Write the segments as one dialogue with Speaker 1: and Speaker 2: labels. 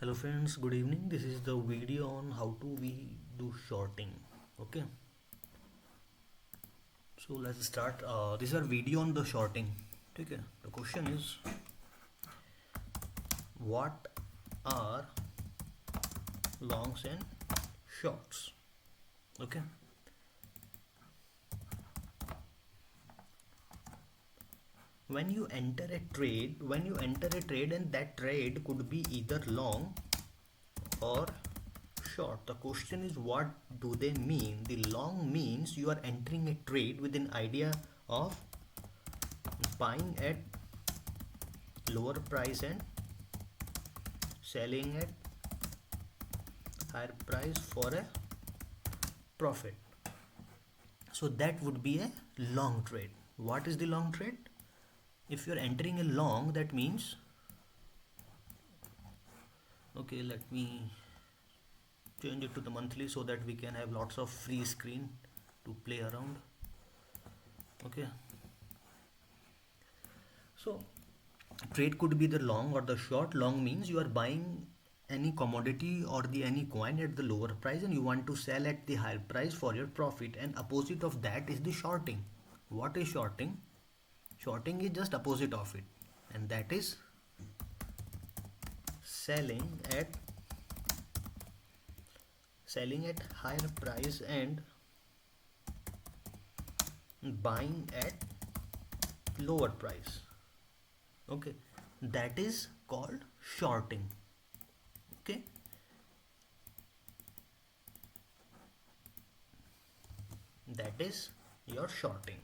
Speaker 1: Hello friends, good evening. This is the video on how to we do shorting. Okay, so let's start. This is our video on the shorting. Okay, the question is, what are longs and shorts? Okay, when you enter a trade and that trade could be either long or short. The question is, what do they mean? The long means you are entering a trade with an idea of buying at lower price and selling at higher price for a profit. So that would be a long trade. What is the long trade? If you're entering a long, that means, okay, let me change it to the monthly so that we can have lots of free screen to play around. Okay, so trade could be the long or the short. Long means you are buying any commodity or the any coin at the lower price and you want to sell at the higher price for your profit, and opposite of that is the shorting. What is shorting? Shorting is just opposite of it, and that is selling at higher price and buying at lower price. Okay, that is called shorting. Okay, that is your shorting.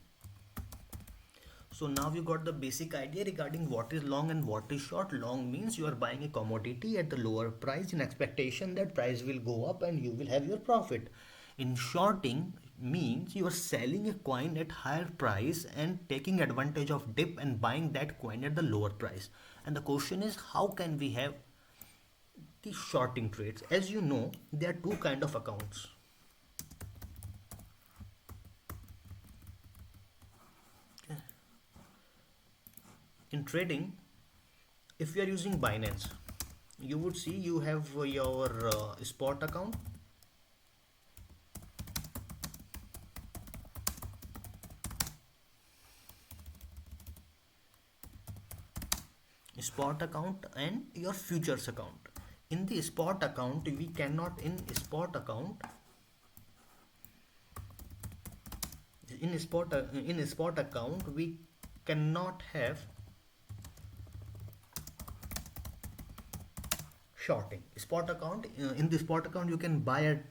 Speaker 1: So now you got the basic idea regarding what is long and what is short. Long means you are buying a commodity at the lower price in expectation that price will go up and you will have your profit. In shorting means you are selling a coin at higher price and taking advantage of dip and buying that coin at the lower price. And the question is, how can we have the shorting trades? As you know, there are two kind of accounts. In trading, if you are using Binance, you would see you have your spot account. Spot account and your futures account. In the spot account, we cannot in spot account we cannot have shorting. Spot account, in the spot account you can buy at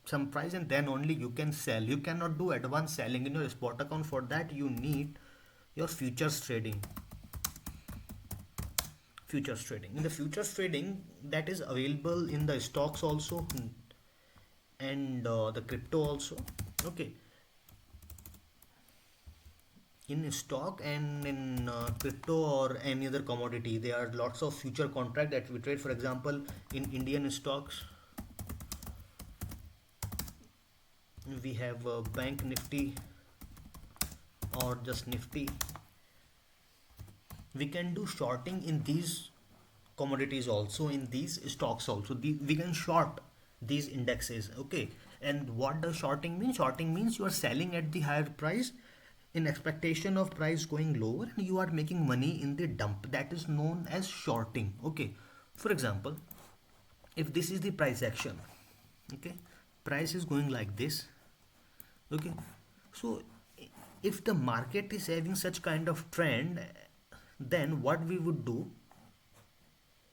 Speaker 1: some price and then only you can sell. You cannot do advanced selling in your spot account. For that you need your futures trading. In the futures trading, that is available in the stocks also, and the crypto also. Okay, in stock and in crypto or any other commodity, there are lots of future contract that we trade. For example, in Indian stocks we have bank nifty or just nifty. We can do shorting in these commodities also, in these stocks also. We can short these indexes. Okay, and what does shorting mean? Shorting means you are selling at the higher price in expectation of price going lower and you are making money in the dump. That is known as shorting. Okay, for example, if this is the price action, okay, price is going like this. Okay, so if the market is having such kind of trend, then what we would do,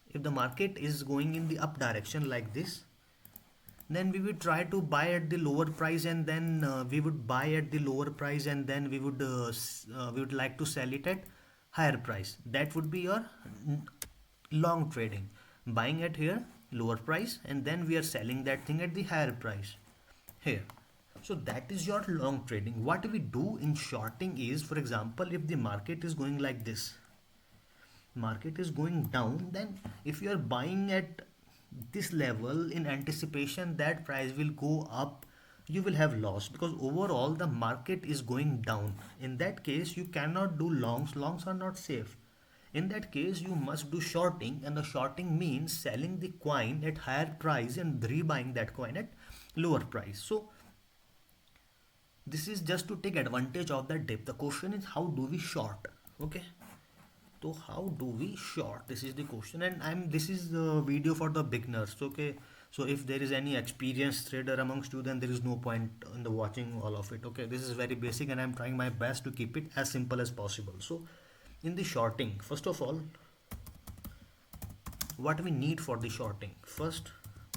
Speaker 1: if the market is going in the up direction like this, then we would try to buy at the lower price, and then we would buy at the lower price, and then we would like to sell it at higher price. That would be your long trading, buying at here lower price and then we are selling that thing at the higher price here. So that is your long trading. What we do in shorting is, for example, if the market is going like this, market is going down, then if you are buying at this level in anticipation that price will go up, you will have loss because overall the market is going down. In that case you cannot do longs. Longs are not safe. In that case, you must do shorting, and the shorting means selling the coin at higher price and rebuying that coin at lower price. So this is just to take advantage of that dip. The question is, how do we short? Okay. So how do we short? This is the question, and this is the video for the beginners. Okay. So if there is any experienced trader amongst you, then there is no point in the watching all of it. Okay. This is very basic, and I'm trying my best to keep it as simple as possible. So in the shorting, first of all, what we need for the shorting? First,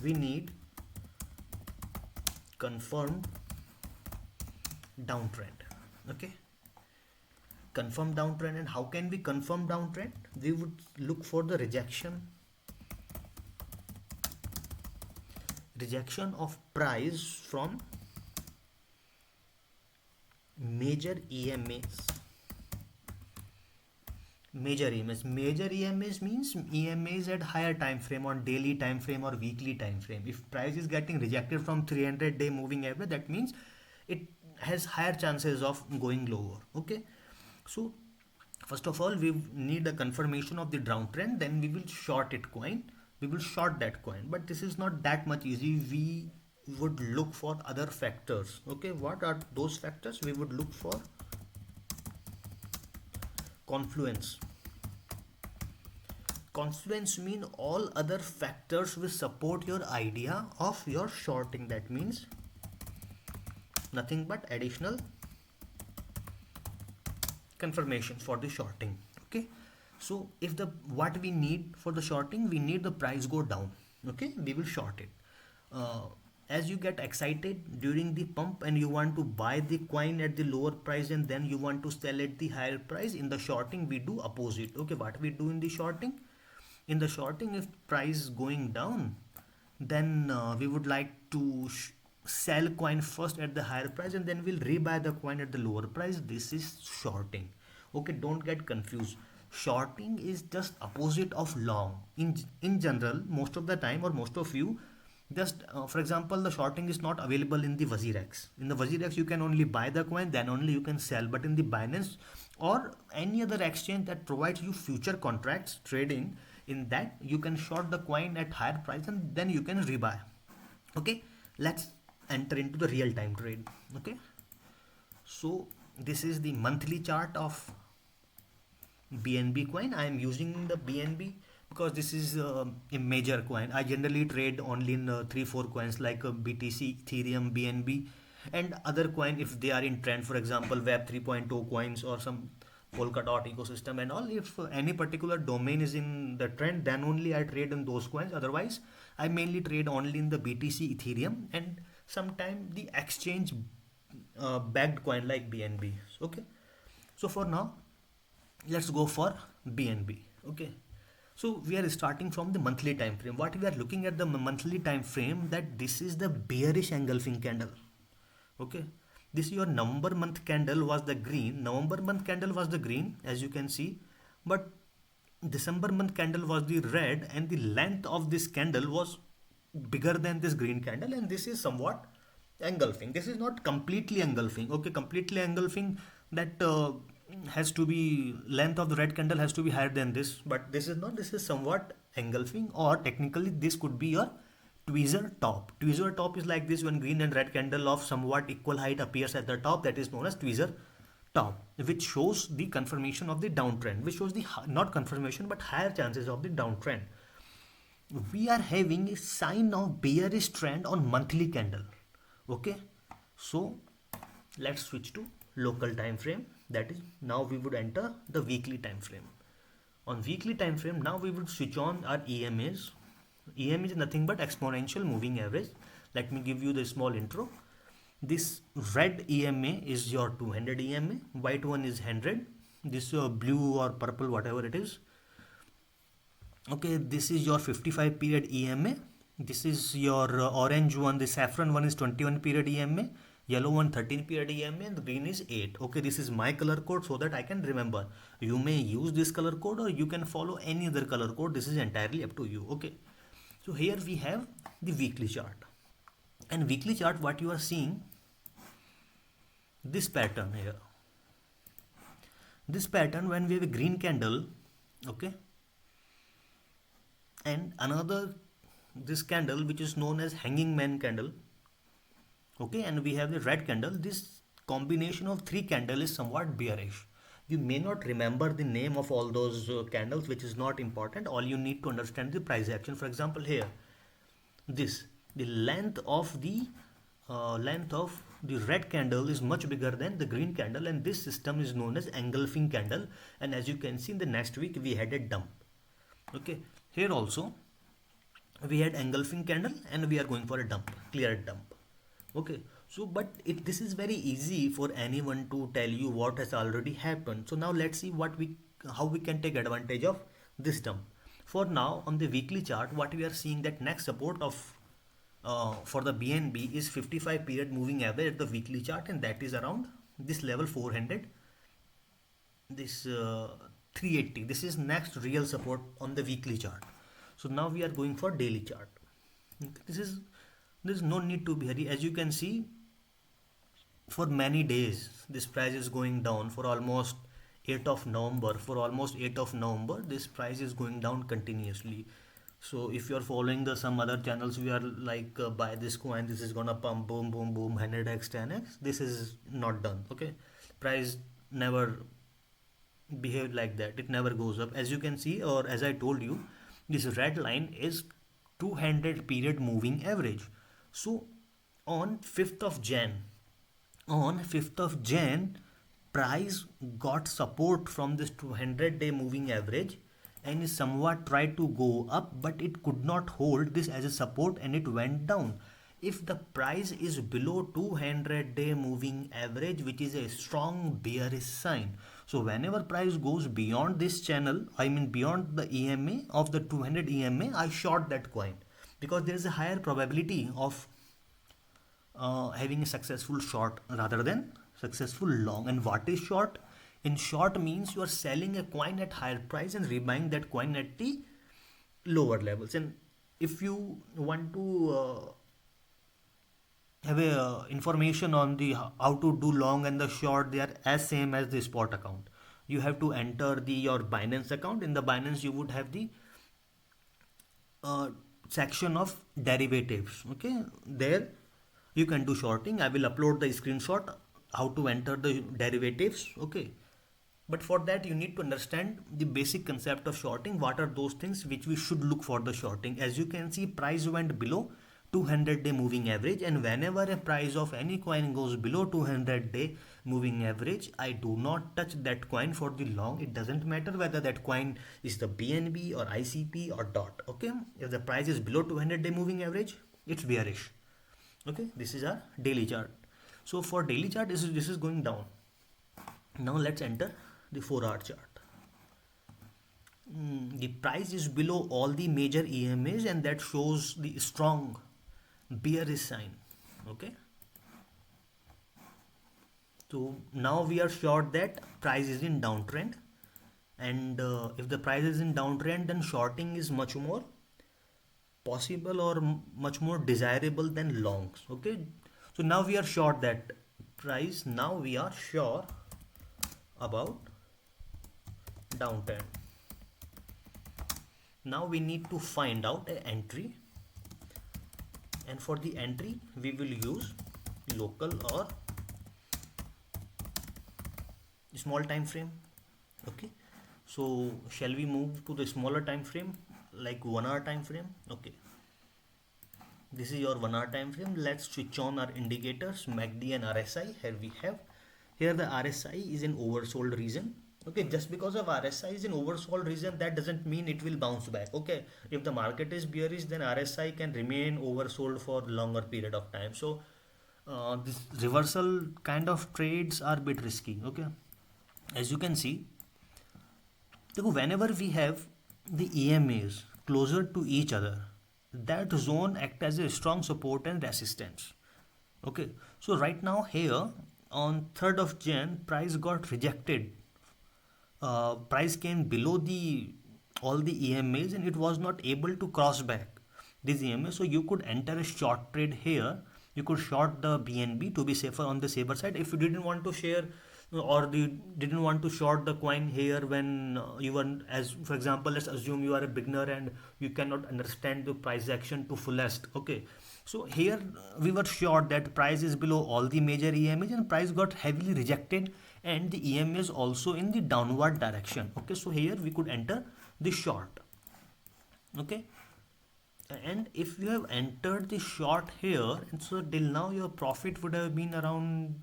Speaker 1: we need confirmed downtrend. Okay. Confirm downtrend. And how can we confirm downtrend? We would look for the rejection of price from major EMAs. Major EMAs means EMAs at higher time frame, on daily time frame or weekly time frame. If price is getting rejected from 300-day moving average, that means it has higher chances of going lower. Okay. So first of all, we need a confirmation of the downtrend, then we will short it coin. We will short that coin, but this is not that much easy. We would look for other factors. Okay, what are those factors? We would look for confluence. Confluence mean all other factors will support your idea of your shorting. That means nothing but additional confirmation for the shorting. Okay. So if the what we need for the shorting, we need the price go down. Okay, we will short it. As you get excited during the pump and you want to buy the coin at the lower price and then you want to sell at the higher price, in the shorting we do opposite. Okay, what we do in the shorting? In the shorting, if price going down, then we would like to sell coin first at the higher price and then we'll rebuy the coin at the lower price. This is shorting. Okay, don't get confused. Shorting is just opposite of long. In general, most of the time, or most of you, just for example, the shorting is not available in the WazirX. In the WazirX, you can only buy the coin, then only you can sell. But in the Binance or any other exchange that provides you future contracts trading, in that you can short the coin at higher price and then you can rebuy. Okay, let's enter into the real time trade. Okay, so this is the monthly chart of BNB coin. I am using the BNB because this is a major coin. I generally trade only in 3-4 coins like BTC, Ethereum, BNB, and other coin if they are in trend. For example, Web 3.0 coins or some Polkadot ecosystem and all. If any particular domain is in the trend, then only I trade in those coins. Otherwise, I mainly trade only in the BTC, Ethereum, and sometimes the exchange backed coin like BNB. Okay, so for now, let's go for BNB. Okay, so we are starting from the monthly time frame. What we are looking at the monthly time frame, that this is the bearish engulfing candle. Okay, this your November month candle was the green. November month candle was the green, as you can see, but December month candle was the red, and the length of this candle was bigger than this green candle, and this is somewhat engulfing. This is not completely engulfing. Okay, completely engulfing, that has to be, length of the red candle has to be higher than this, but this is not. This is somewhat engulfing, or technically this could be your tweezer top. Tweezer top is like this, when green and red candle of somewhat equal height appears at the top, that is known as tweezer top, which shows the confirmation of the downtrend, which shows the not confirmation but higher chances of the downtrend. We are having a sign of bearish trend on monthly candle. Okay, so let's switch to local time frame. That is, now we would enter the weekly time frame. On weekly time frame, now we would switch on our EMAs. EM is nothing but exponential moving average. Let me give you the small intro. This red EMA is your 200 EMA, white one is 100, this blue or purple, whatever it is. Okay, this is your 55 period EMA. This is your orange one, the saffron one is 21 period EMA, yellow one 13 period EMA, and the green is 8. Okay, this is my color code so that I can remember. You may use this color code or you can follow any other color code. This is entirely up to you. Okay, so here we have the weekly chart. And weekly chart, what you are seeing, this pattern here. This pattern, when we have a green candle, Okay, and another, this candle which is known as hanging man candle. Okay, and we have the red candle. This combination of three candle is somewhat bearish. You may not remember the name of all those candles, which is not important. All you need to understand the price action. For example, here, this, the length of the red candle is much bigger than the green candle, and this system is known as engulfing candle. And as you can see, in the next week we had a dump. Okay, here also we had engulfing candle, and we are going for a dump, clear dump. Okay, so but this is very easy for anyone to tell you what has already happened. So now let's see how we can take advantage of this dump. For now, on the weekly chart, what we are seeing, that next support of for the BNB is 55 period moving average at the weekly chart, and that is around this level 400, this 380. This is next real support on the weekly chart. So now we are going for daily chart. There's no need to be hurry. As you can see, for many days this price is going down. For almost 8th of November, this price is going down continuously. So if you're following the some other channels, we are like, buy this coin, this is gonna pump, boom boom boom, 100x 10x. This is not done. Okay, price never behave like that. It never goes up. As you can see, or as I told you, this red line is 200 period moving average. So on 5th of Jan, price got support from this 200-day moving average, and is somewhat tried to go up, but it could not hold this as a support, and it went down. If the price is below 200-day moving average, which is a strong bearish sign. So whenever price goes beyond this channel, I mean beyond the EMA of the 200 EMA, I short that coin, because there is a higher probability of having a successful short rather than successful long. And what is short? In short means you are selling a coin at higher price and rebuying that coin at the lower levels. And if you want to have a information on the how to do long and the short, they are as same as the spot account. You have to enter the your Binance account. In the Binance you would have the section of derivatives. Okay, there you can do shorting. I will upload the screenshot how to enter the derivatives. Okay, but for that you need to understand the basic concept of shorting. What are those things which we should look for the shorting? As you can see, price went below 200-day moving average, and whenever a price of any coin goes below 200-day moving average, I do not touch that coin for the long. It doesn't matter whether that coin is the BNB or ICP or DOT. Okay, if the price is below 200-day moving average, it's bearish. Okay, this is our daily chart. So for daily chart, this is going down. Now let's enter the 4-hour chart. The price is below all the major EMAs, and that shows the strong bearish sign. Okay, so now we are sure that price is in downtrend, and if the price is in downtrend, then shorting is much more possible or much more desirable than longs. Okay, so now we are sure that price, now we are sure about downtrend. Now we need to find out an entry, and for the entry we will use local or small time frame. Okay, so shall we move to the smaller time frame, like 1 hour time frame? Okay, this is your 1 hour time frame. Let's switch on our indicators, MACD and RSI. Here the RSI is in oversold region. Okay, just because of RSI is in oversold region, that doesn't mean it will bounce back. Okay, if the market is bearish, then RSI can remain oversold for longer period of time. So this reversal kind of trades are a bit risky. Okay, as you can see, whenever we have the EMAs closer to each other, that zone act as a strong support and resistance. Okay, so right now here on 3rd of Jan, price got rejected. Price came below all the EMAs, and it was not able to cross back this EMA. So you could enter a short trade here. You could short the BNB to be safer on the safer side. If you didn't want to share or you didn't want to short the coin here when you were, as for example, let's assume you are a beginner and you cannot understand the price action to fullest. Okay, so here we were sure that price is below all the major EMAs and price got heavily rejected, and the EMA is also in the downward direction. Okay, so here we could enter the short. Okay, and if you have entered the short here, and so till now your profit would have been around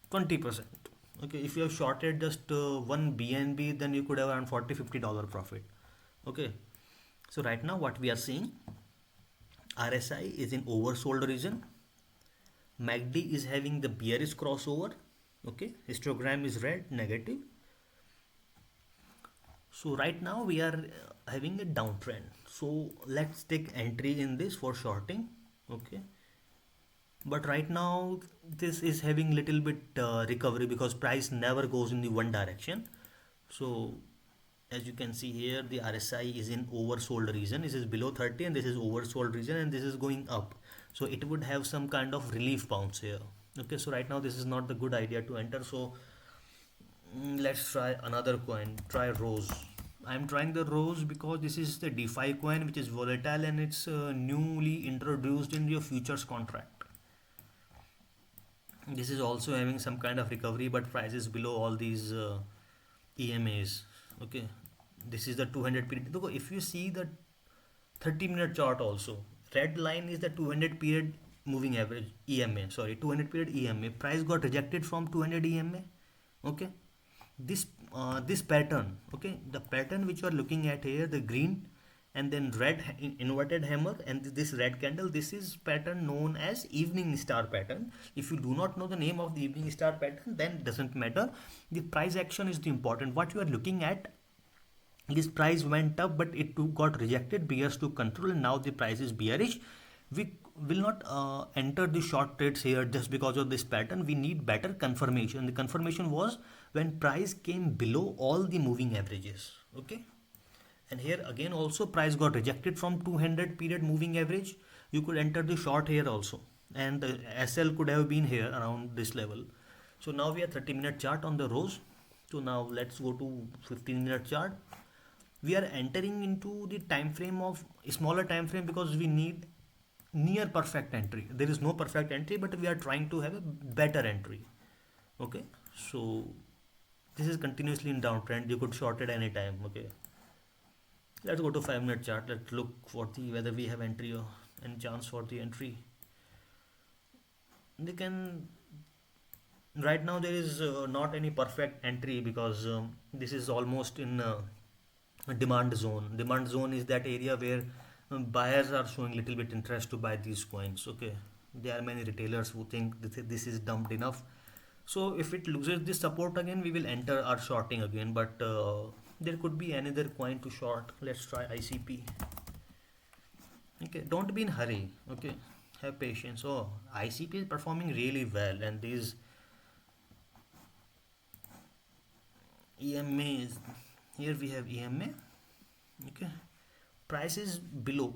Speaker 1: 20%. Okay, if you have shorted just one BNB, then you could have around $40-50 profit. Okay, so right now what we are seeing, RSI is in oversold region, MACD is having the bearish crossover. Okay, histogram is red, negative. So right now we are having a downtrend, so let's take entry in this for shorting. Okay, but right now this is having little bit recovery because price never goes in the one direction. So as you can see here, the RSI is in oversold region. This is below 30 and this is oversold region, and this is going up, so it would have some kind of relief bounce here. Okay, so right now this is not the good idea to enter. So let's try another coin. Try Rose. I'm trying the Rose because this is the DeFi coin which is volatile, and it's newly introduced in your futures contract. This is also having some kind of recovery, but price is below all these EMAs. Okay, this is the 200 period. Look, if you see the 30-minute chart also, red line is the 200 period moving average EMA. Sorry, 200 period EMA. Price got rejected from 200 EMA. Okay, this pattern. Okay, the pattern which you are looking at here, the green and then red inverted hammer and this red candle, this is pattern known as evening star pattern. If you do not know the name of the evening star pattern, then it doesn't matter. The price action is the important. What you are looking at, this price went up but it too got rejected, bears to control, and now the price is bearish. We will not enter the short trades here just because of this pattern. We need better confirmation. The confirmation was when price came below all the moving averages. Okay, and here again also price got rejected from 200 period moving average. You could enter the short here also, and the SL could have been here around this level. So now we are 30-minute chart on the Rose. So now let's go to 15-minute chart. We are entering into the time frame of smaller time frame because we need near perfect entry. There is no perfect entry, but we are trying to have a better entry. Okay, so this is continuously in downtrend. You could short it anytime. Okay, let's go to 5-minute chart. Let's look for the whether we have entry or any chance for the entry. They can, right now there is not any perfect entry because this is almost in a demand zone. Demand zone is that area where buyers are showing little bit interest to buy these coins. Okay, there are many retailers who think this is dumped enough. So if it loses this support again, we will enter our shorting again, but there could be another coin to short. Let's try ICP. Okay, don't be in hurry. Okay, have patience. Oh, ICP is performing really well, and these EMAs, here we have EMA. Okay, price is below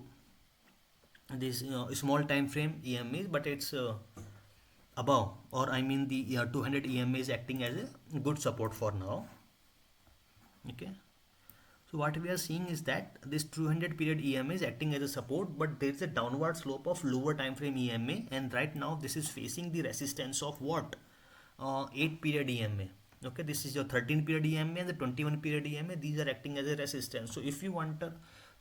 Speaker 1: this small time frame EMAs, but it's above, or I mean the 200 EMA is acting as a good support for now. Okay, so what we are seeing is that this 200 period EMA is acting as a support, but there is a downward slope of lower time frame EMA, and right now this is facing the resistance of what, 8 period EMA. Okay, this is your 13 period EMA and the 21 period EMA. These are acting as a resistance. So if you want to,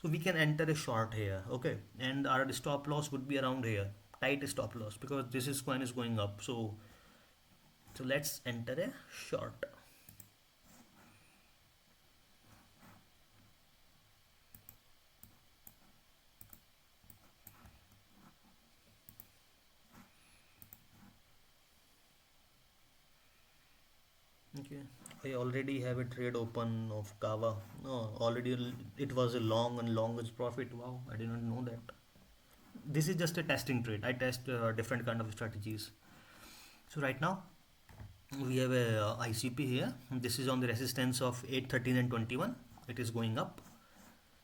Speaker 1: so we can enter a short here. Okay, and our stop loss would be around here, tight stop loss, because this is coin is going up. So let's enter a short. Okay, I already have a trade open of Kava. No, already it was a long and longest profit. Wow, I did not know that. This is just a testing trade. I test different kind of strategies. So right now we have a ICP here. This is on the resistance of 8, 13 and 21. It is going up.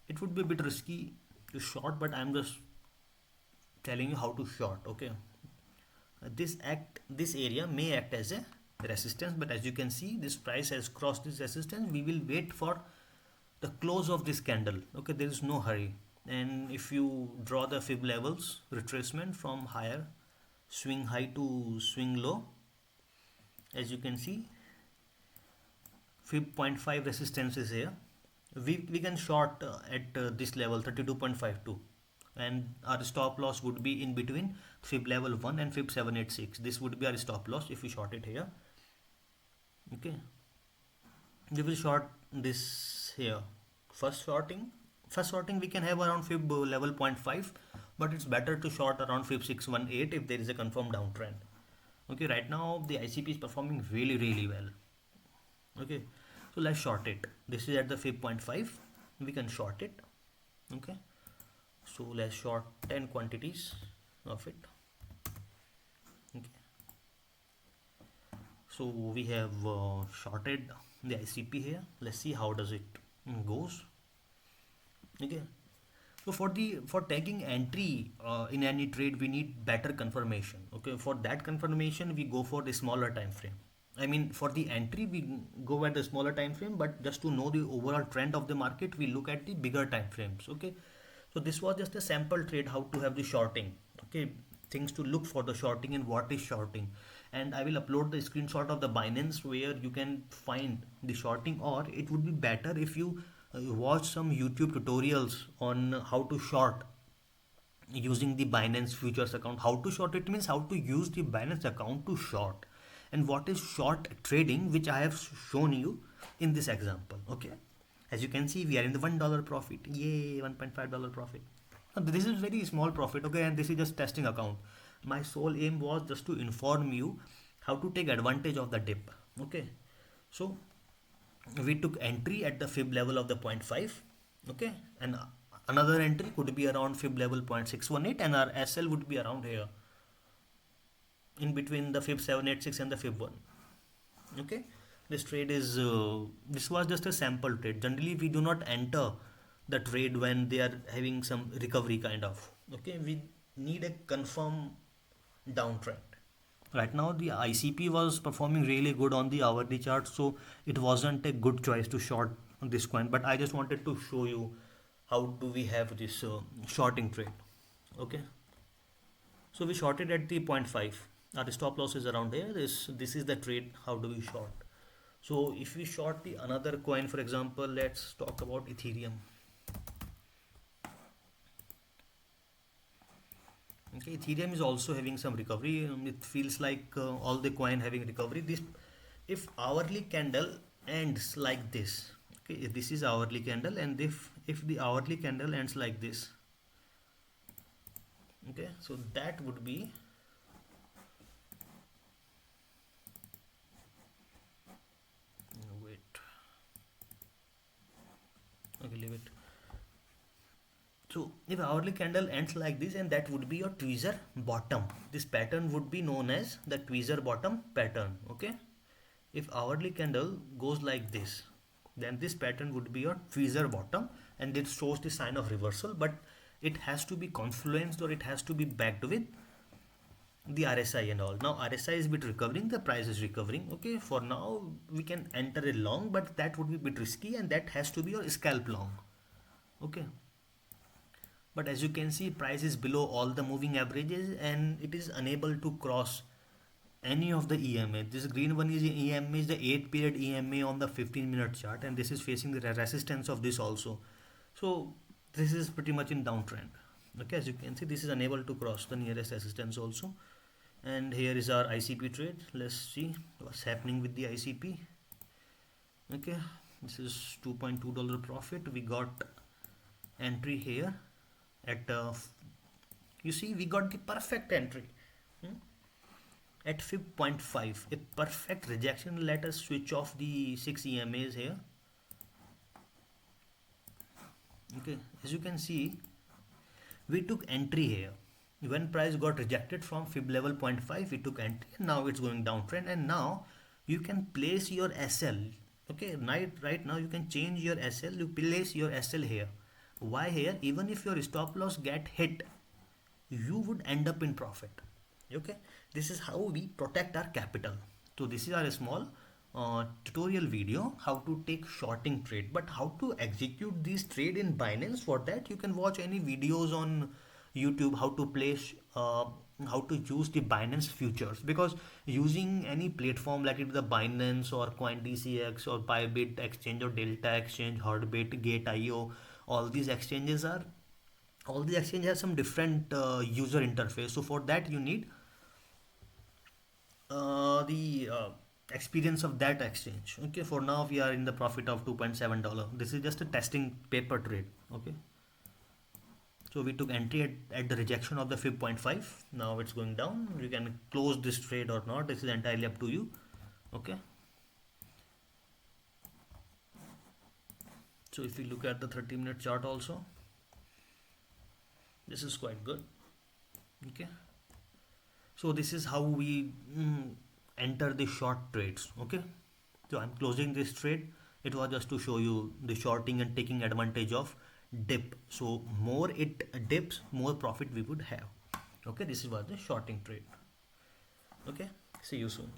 Speaker 1: It would be a bit risky to short, but I'm just telling you how to short. Okay, this area may act as a resistance, but as you can see this price has crossed this resistance. We will wait for the close of this candle. Okay, there is no hurry. And if you draw the fib levels retracement from higher swing high to swing low, as you can see fib zero point 0.5 resistance is here. We can short at this level 32.52, and our stop loss would be in between fib level 1 and fib 786. This would be our stop loss if we short it here. Okay, we will short this here. First sorting we can have around fib level 0.5, but it's better to short around fib 618 if there is a confirmed downtrend. Okay, right now the ICP is performing really well. Okay, so let's short it. This is at the fib 0.5. We can short it. Okay, so let's short 10 quantities of it. Okay, so we have shorted the ICP here. Let's see how does it goes. Okay, so for taking entry in any trade, we need better confirmation. Okay, for that confirmation we go for the smaller time frame. I mean, for the entry we go at the smaller time frame, but just to know the overall trend of the market we look at the bigger time frames. Okay, so this was just a sample trade how to have the shorting. Okay, things to look for the shorting and what is shorting, and I will upload the screenshot of the Binance where you can find the shorting, or it would be better if you watch some YouTube tutorials on how to short using the Binance futures account. How to short it means how to use the Binance account to short, and what is short trading, which I have shown you in this example. Okay, as you can see we are in the $1 profit. Yay, $1.5 profit. Now, this is very small profit. Okay, and this is just testing account. My sole aim was just to inform you how to take advantage of the dip. Okay, so we took entry at the fib level of the 0.5. Okay, and another entry could be around fib level 0.618, and our SL would be around here in between the fib 786 and the fib 1. Okay, this trade is this was just a sample trade. Generally we do not enter the trade when they are having some recovery kind of. Okay, we need a confirm downtrend. Right now the ICP was performing really good on the hourly chart, so it wasn't a good choice to short this coin, but I just wanted to show you how do we have this shorting trade. Okay, so we shorted at the 0.5. Our stop loss is around here. This is the trade. How do we short? So if we short the another coin, for example, let's talk about Ethereum. Okay, Ethereum is also having some recovery. It feels like all the coin having recovery. This, if hourly candle ends like this, okay, this is hourly candle, and if the hourly candle ends like this, okay, so that would be wait. Okay, leave it. So if hourly candle ends like this, and that would be your tweezer bottom. This pattern would be known as the tweezer bottom pattern. Okay, if hourly candle goes like this, then this pattern would be your tweezer bottom, and it shows the sign of reversal, but it has to be confluenced, or it has to be backed with the RSI and all. Now RSI is a bit recovering, the price is recovering. Okay, for now we can enter a long, but that would be a bit risky, and that has to be your scalp long. Okay, but as you can see price is below all the moving averages, and it is unable to cross any of the EMA. This green one is EMA, is the 8 period EMA on the 15-minute chart, and this is facing the resistance of this also. So this is pretty much in downtrend. Okay, as you can see this is unable to cross the nearest resistance also. And here is our ICP trade. Let's see what's happening with the ICP. Okay, this is $2.2 profit. We got entry here at you see we got the perfect entry at fib 0.5, a perfect rejection. Let us switch off the 6 EMAs here. Okay, as you can see we took entry here when price got rejected from fib level 0.5. We took entry, and now it's going downtrend, and now you can place your SL. Okay, right now you can change your SL. You place your SL here. Why here? Even if your stop loss get hit, you would end up in profit. Okay, this is how we protect our capital. So this is our small tutorial video how to take shorting trade, but how to execute these trade in Binance. For that you can watch any videos on YouTube how to place how to use the Binance futures, because using any platform like it the Binance or CoinDCX or Bybit exchange or Delta exchange, Heartbit, Gate.io, all these exchanges are all the exchange has some different user interface. So for that you need the experience of that exchange. Okay, for now we are in the profit of $2.7. This is just a testing paper trade. Okay, so we took entry at the rejection of the fib point 0.5. Now it's going down. You can close this trade or not, this is entirely up to you. Okay, so if we look at the 30-minute chart also, this is quite good. Okay, so this is how we enter the short trades. Okay, so I'm closing this trade. It was just to show you the shorting and taking advantage of dip. So more it dips, more profit we would have. Okay, this was the shorting trade. Okay, see you soon.